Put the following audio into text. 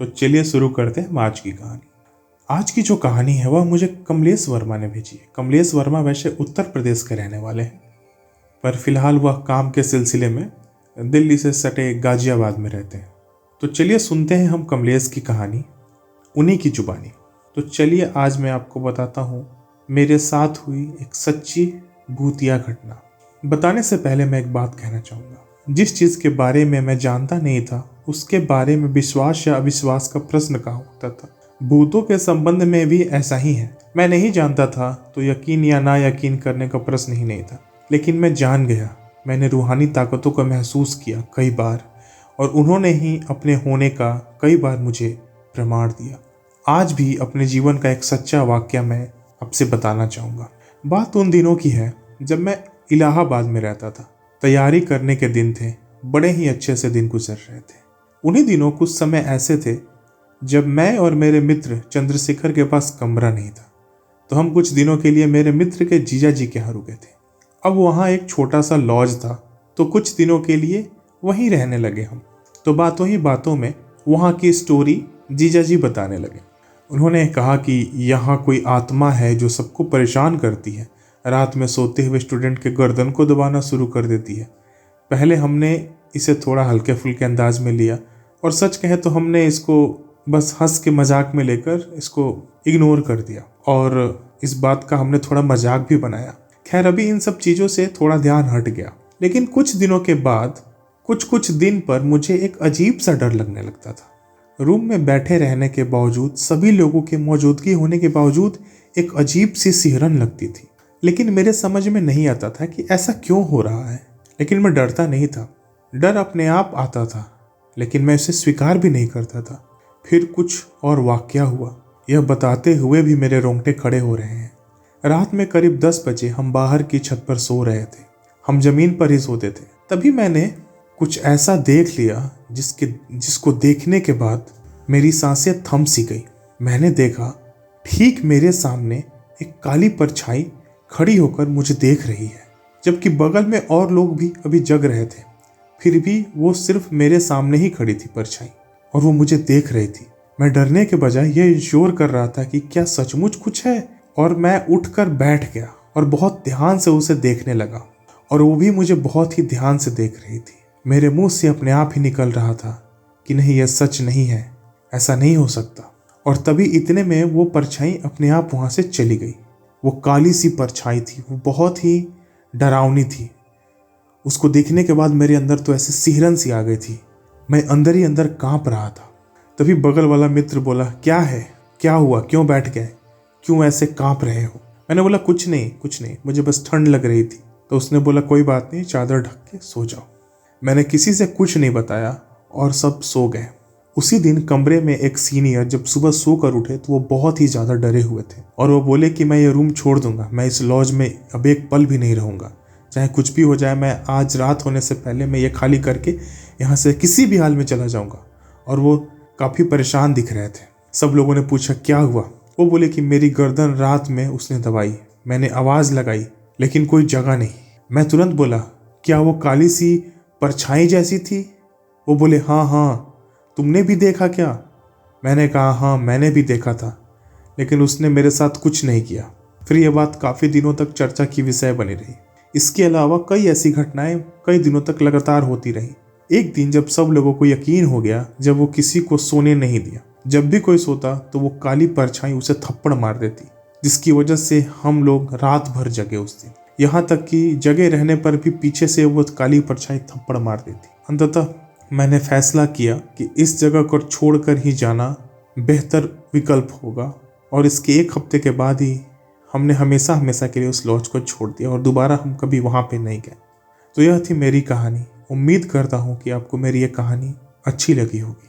तो चलिए शुरू करते हैं आज की कहानी। आज की जो कहानी है वह मुझे कमलेश वर्मा ने भेजी है। कमलेश वर्मा वैसे उत्तर प्रदेश के रहने वाले हैं, पर फिलहाल वह काम के सिलसिले में दिल्ली से सटे गाजियाबाद में रहते हैं। तो चलिए सुनते हैं हम कमलेश की कहानी उन्हीं की जुबानी। तो चलिए आज मैं आपको बताता हूँ मेरे साथ हुई एक सच्ची भूतिया घटना। बताने से पहले मैं एक बात कहना चाहूँगा। जिस चीज़ के बारे में मैं जानता नहीं था उसके बारे में विश्वास या अविश्वास का प्रश्न कहाँ उठता था। भूतों के संबंध में भी ऐसा ही है। मैं नहीं जानता था तो यकीन या ना यकीन करने का प्रश्न ही नहीं था, लेकिन मैं जान गया। मैंने रूहानी ताकतों को महसूस किया कई बार, और उन्होंने ही अपने होने का कई बार मुझे प्रमाण दिया। आज भी अपने जीवन का एक सच्चा वाकया मैं आपसे बताना चाहूँगा। बात उन दिनों की है जब मैं इलाहाबाद में रहता था। तैयारी करने के दिन थे, बड़े ही अच्छे से दिन गुजर रहे थे। उन्हीं दिनों कुछ समय ऐसे थे जब मैं और मेरे मित्र चंद्रशेखर के पास कमरा नहीं था, तो हम कुछ दिनों के लिए मेरे मित्र के जीजा जी के यहाँ रुके थे। अब वहाँ एक छोटा सा लॉज था, तो कुछ दिनों के लिए वहीं रहने लगे हम। तो बातों ही बातों में वहाँ की स्टोरी जीजा जी बताने लगे। उन्होंने कहा कि यहाँ कोई आत्मा है जो सबको परेशान करती है। रात में सोते हुए स्टूडेंट के गर्दन को दबाना शुरू कर देती है। पहले हमने इसे थोड़ा हल्के फुल्के अंदाज में लिया, और सच कहे तो हमने इसको बस हंस के मजाक में लेकर इसको इग्नोर कर दिया, और इस बात का हमने थोड़ा मजाक भी बनाया। खैर, अभी इन सब चीज़ों से थोड़ा ध्यान हट गया। लेकिन कुछ दिनों के बाद कुछ दिन पर मुझे एक अजीब सा डर लगने लगता था। रूम में बैठे रहने के बावजूद, सभी लोगों के मौजूदगी होने के बावजूद एक अजीब सी सिहरन लगती थी। लेकिन मेरे समझ में नहीं आता था कि ऐसा क्यों हो रहा है। लेकिन मैं डरता नहीं था, डर अपने आप आता था, लेकिन मैं इसे स्वीकार भी नहीं करता था। फिर कुछ और वाकया हुआ। यह बताते हुए भी मेरे रोंगटे खड़े हो रहे हैं। रात में करीब 10 बजे हम बाहर की छत पर सो रहे थे। हम जमीन पर ही सोते थे। तभी मैंने कुछ ऐसा देख लिया जिसको देखने के बाद मेरी सांसें थम सी गई। मैंने देखा ठीक मेरे सामने एक काली परछाई खड़ी होकर मुझे देख रही है, जबकि बगल में और लोग भी अभी जग रहे थे। फिर भी वो सिर्फ मेरे सामने ही खड़ी थी परछाई, और वो मुझे देख रही थी। मैं डरने के बजाय ये जोर कर रहा था कि क्या सचमुच कुछ है, और मैं उठकर बैठ गया और बहुत ध्यान से उसे देखने लगा, और वो भी मुझे बहुत ही ध्यान से देख रही थी। मेरे मुंह से अपने आप ही निकल रहा था कि नहीं, यह सच नहीं है, ऐसा नहीं हो सकता। और तभी इतने में वो परछाई अपने आप वहाँ से चली गई। वो काली सी परछाई थी, वो बहुत ही डरावनी थी। उसको देखने के बाद मेरे अंदर तो ऐसे सिहरन सी आ गई थी। मैं अंदर ही अंदर कांप रहा था। तभी बगल वाला मित्र बोला, क्या है, क्या हुआ, क्यों बैठ गए, क्यों ऐसे कांप रहे हो? मैंने बोला कुछ नहीं, मुझे बस ठंड लग रही थी। तो उसने बोला कोई बात नहीं, चादर ढक के सो जाओ। मैंने किसी से कुछ नहीं बताया और सब सो गए। उसी दिन कमरे में एक सीनियर जब सुबह सोकर उठे तो वो बहुत ही ज़्यादा डरे हुए थे, और वो बोले कि मैं ये रूम छोड़ दूंगा, मैं इस लॉज में अब एक पल भी नहीं रहूँगा, चाहे कुछ भी हो जाए। मैं आज रात होने से पहले मैं ये खाली करके यहाँ से किसी भी हाल में चला जाऊँगा। और वो काफ़ी परेशान दिख रहे थे। सब लोगों ने पूछा क्या हुआ? वो बोले कि मेरी गर्दन रात में उसने दबाई, मैंने आवाज़ लगाई लेकिन कोई जगह नहीं। मैं तुरंत बोला, क्या वो काली सी परछाई जैसी थी? वो बोले हाँ, तुमने भी देखा क्या? मैंने कहा हाँ, मैंने भी देखा था, लेकिन उसने मेरे साथ कुछ नहीं किया। फिर यह बात काफ़ी दिनों तक चर्चा की विषय बनी रही। इसके अलावा कई ऐसी घटनाएं कई दिनों तक लगातार होती रही। एक दिन जब सब लोगों को यकीन हो गया, जब वो किसी को सोने नहीं दिया। जब भी कोई सोता तो वो काली परछाई उसे थप्पड़ मार देती, जिसकी वजह से हम लोग रात भर जगे उस दिन। यहाँ तक कि जगे रहने पर भी पीछे से वो काली परछाई थप्पड़ मार देती। अंततः मैंने फैसला किया कि इस जगह को छोड़कर ही जाना बेहतर विकल्प होगा, और इसके 1 हफ्ते के बाद ही हमने हमेशा के लिए उस लॉज को छोड़ दिया और दोबारा हम कभी वहाँ पे नहीं गए। तो यह थी मेरी कहानी। उम्मीद करता हूँ कि आपको मेरी ये कहानी अच्छी लगी होगी।